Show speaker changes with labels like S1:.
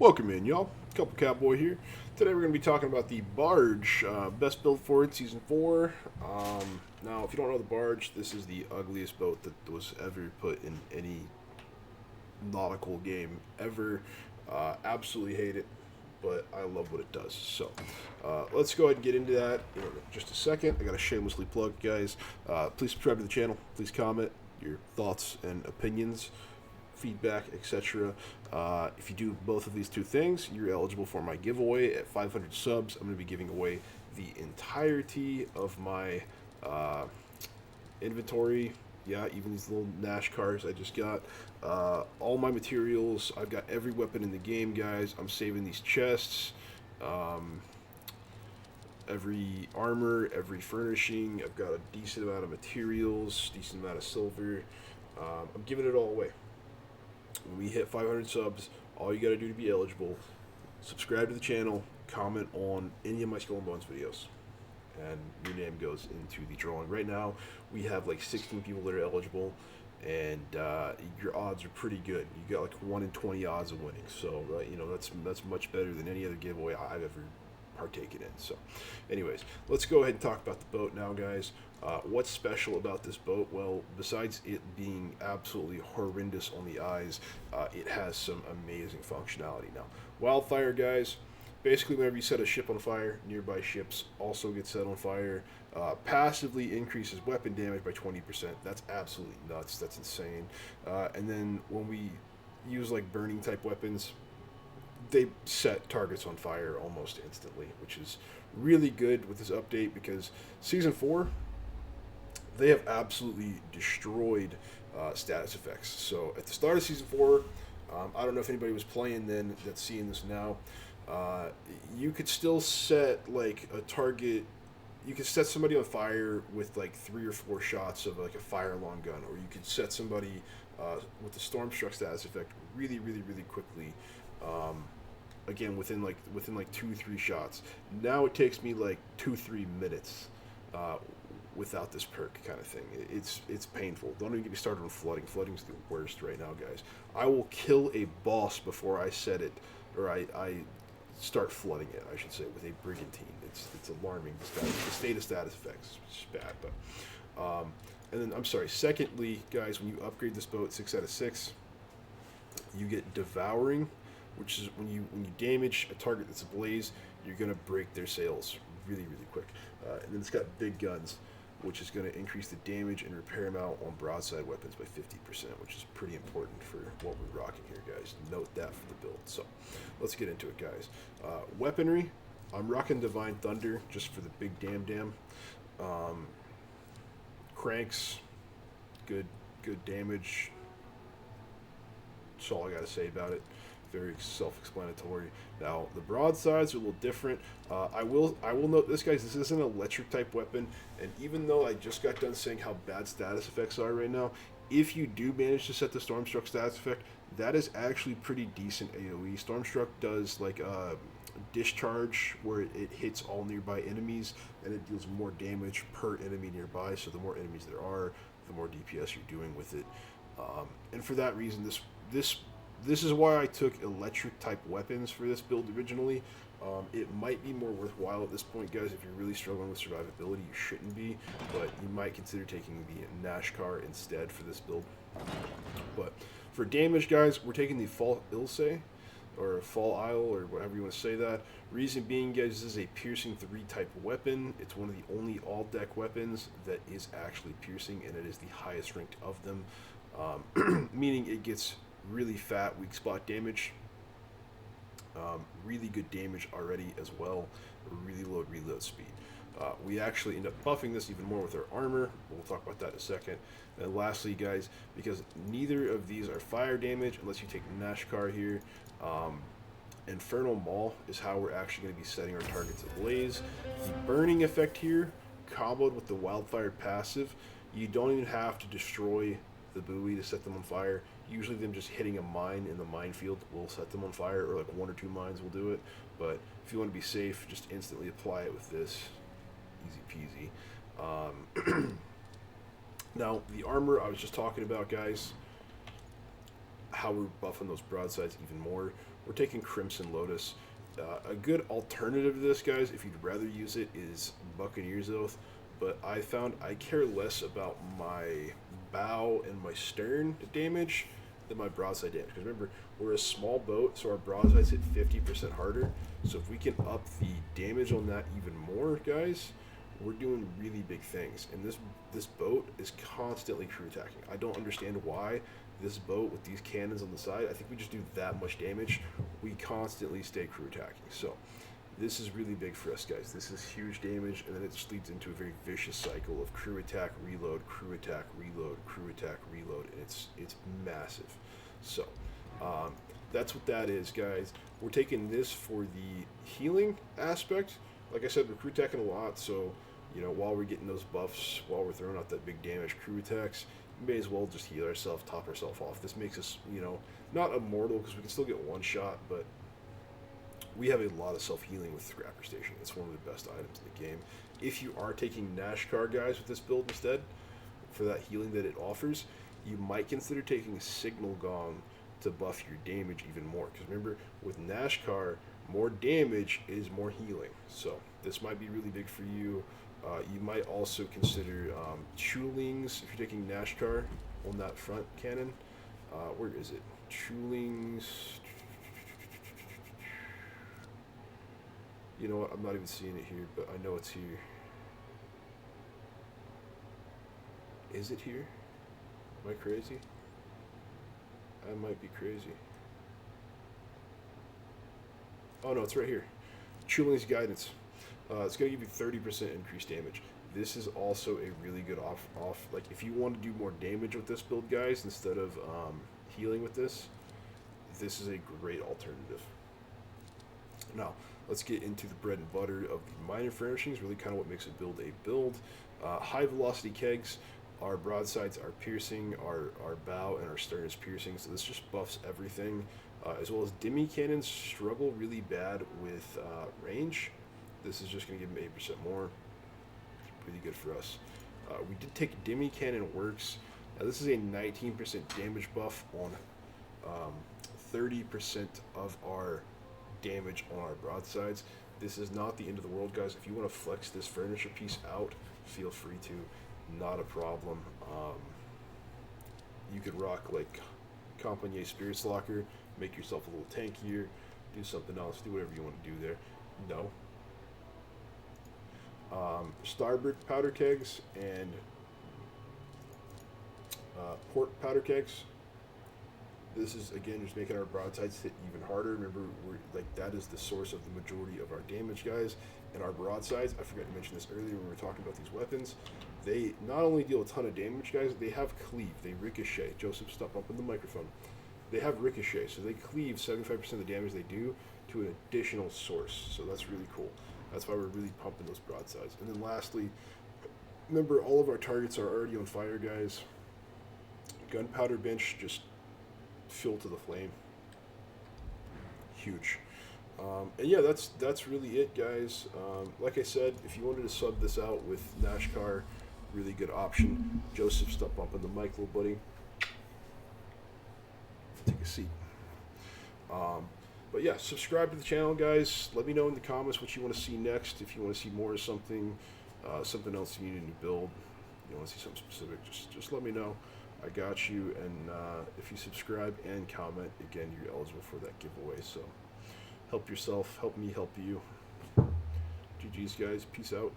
S1: Welcome in, y'all. Couple Cowboy here. Today we're going to be talking about the Barge, best build for it, Season 4. Now, if you don't know the Barge, this is the ugliest boat that was ever put in any nautical game ever. Absolutely hate it, but I love what it does. So, let's go ahead and get into that in just a second. I got to shamelessly plug, guys. Please subscribe to the channel. Please comment your thoughts and opinions, feedback, etc. If you do both of these two things, you're eligible for my giveaway at 500 subs. I'm going to be giving away the entirety of my inventory. Yeah, even these little Nash cars I just got. All my materials. I've got every weapon in the game, guys. I'm saving these chests. Every armor, every furnishing. I've got a decent amount of materials, decent amount of silver. I'm giving it all away. When we hit 500 subs, all you got to do to be eligible, subscribe to the channel, comment on any of my Skull and Bones videos, and your name goes into the drawing. Right now, we have like 16 people that are eligible, and your odds are pretty good. You got like 1 in 20 odds of winning, so that's much better than any other giveaway I've ever partaken in. So, anyways, let's go ahead and talk about the boat now, guys. What's special about this boat? Well, besides it being absolutely horrendous on the eyes, it has some amazing functionality. Now, wildfire, guys, basically whenever you set a ship on fire, nearby ships also get set on fire. Passively increases weapon damage by 20%. That's absolutely nuts. That's insane. And then when we use like burning type weapons, they set targets on fire almost instantly, which is really good with this update because Season 4, they have absolutely destroyed status effects. So at the start of Season 4, I don't know if anybody was playing then that's seeing this now, you could still set like a target. You could set somebody on fire with like 3 or 4 shots of like a fire alarm gun, or you could set somebody with the Stormstruck status effect really quickly. Again, within like 2 3 shots. Now it takes me like 2 3 minutes without this perk kind of thing. It's painful. Don't even get me started on flooding. Flooding's the worst right now, guys. I will kill a boss before I set it, or I start flooding it, I should say, with a brigantine. It's alarming. The state of status effects is bad, but and then I'm sorry. Secondly, guys, when you upgrade this boat 6 out of 6, you get devouring, which is when you damage a target that's ablaze, you're gonna break their sails really quick. And then it's got big guns, which is going to increase the damage and repair amount on broadside weapons by 50%, which is pretty important for what we're rocking here, guys. Note that for the build. So let's get into it, guys. Weaponry, I'm rocking Divine Thunder just for the big damn. Cranks, good damage. That's all I got to say about it. Very self-explanatory. Now the broadsides are a little different. I will note this, guys. This is an electric type weapon, and even though I just got done saying how bad status effects are right now, if you do manage to set the Stormstruck status effect, that is actually pretty decent AOE. Stormstruck does like a discharge where it hits all nearby enemies, and it deals more damage per enemy nearby. So the more enemies there are, the more DPS you're doing with it. And for that reason, this is why I took electric type weapons for this build originally. It might be more worthwhile at this point, guys. If you're really struggling with survivability, you shouldn't be, but you might consider taking the Nashkar instead for this build. But for damage, guys, we're taking the Fall Ilse, or Fall Isle, or whatever you want to say that. Reason being, guys, this is a piercing 3 type weapon. It's one of the only all deck weapons that is actually piercing, and it is the highest ranked of them, meaning it gets really fat weak spot damage, really good damage already as well, really low reload speed. We actually end up buffing this even more with our armor. We'll talk about that in a second. And lastly, guys, because neither of these are fire damage unless you take Nashkar here, Infernal Maul is how we're actually going to be setting our targets ablaze. The burning effect here, comboed with the wildfire passive, you don't even have to destroy the buoy to set them on fire. Usually them just hitting a mine in the minefield will set them on fire, or like 1 or 2 mines will do it. But if you want to be safe, just instantly apply it with this. Easy peasy. Now, the armor I was just talking about, guys, how we're buffing those broadsides even more. We're taking Crimson Lotus. A good alternative to this, guys, if you'd rather use it, is Buccaneer's Oath. But I found I care less about my bow and my stern damage than my broadside damage. Because remember, we're a small boat, so our broadsides hit 50% harder. So if we can up the damage on that even more, guys, we're doing really big things. And this boat is constantly crew attacking. I don't understand why this boat with these cannons on the side, I think we just do that much damage. We constantly stay crew attacking. So this is really big for us, guys. This is huge damage, and then it just leads into a very vicious cycle of crew attack, reload, crew attack, reload, crew attack, reload, and it's massive. So that's what that is, guys. We're taking this for the healing aspect. Like I said, we're crew attacking a lot, so while we're getting those buffs, while we're throwing out that big damage crew attacks, we may as well just heal ourselves, top ourselves off. This makes us, not immortal because we can still get one shot, but we have a lot of self-healing with Scrapper Station. It's one of the best items in the game. If you are taking Nashcar, guys, with this build instead, for that healing that it offers, you might consider taking Signal Gong to buff your damage even more. Because remember, with Nashcar, more damage is more healing. So this might be really big for you. You might also consider Chulings if you're taking Nashcar on that front cannon. Where is it? Chulings. You know what? I'm not even seeing it here, but I know it's here. Is it here? Am I crazy? I might be crazy. Oh no, it's right here. Chuling's Guidance. It's going to give you 30% increased damage. This is also a really good like if you want to do more damage with this build, guys, instead of healing with this is a great alternative. Now, let's get into the bread and butter of the minor furnishings, really kind of what makes a build a build. High velocity kegs, our broadsides are piercing, our bow and our stern is piercing, so this just buffs everything. As well as Demi cannons struggle really bad with range. This is just going to give them 8% more. Pretty good for us. We did take Demi Cannon Works. Now this is a 19% damage buff on 30% of our damage on our broadsides. This is not the end of the world, guys. If you want to flex this furniture piece out, feel free to. Not a problem. You could rock like Compagnie Spirits Locker, make yourself a little tankier, do something else, do whatever you want to do there. No. Starboard powder kegs and port powder kegs. This is again just making our broadsides hit even harder. Remember, that is the source of the majority of our damage, guys. And our broadsides, I forgot to mention this earlier when we were talking about these weapons. They not only deal a ton of damage, guys. They have cleave. They ricochet. Joseph, stop up in the microphone. They have ricochet, so they cleave 75% of the damage they do to an additional source. So that's really cool. That's why we're really pumping those broadsides. And then lastly, remember all of our targets are already on fire, guys. Gunpowder bench, just fuel to the flame. Huge. And yeah, that's really it, guys. Like I said, if you wanted to sub this out with Nashcar, really good option. Joseph, stop up on the mic, little buddy. Take a seat. But yeah, subscribe to the channel, guys. Let me know in the comments what you want to see next. If you want to see more of something, something else you need a new build, you want to see something specific, just let me know. I got you. And if you subscribe and comment, again, you're eligible for that giveaway. So help yourself, help me, help you. GG's, guys. Peace out.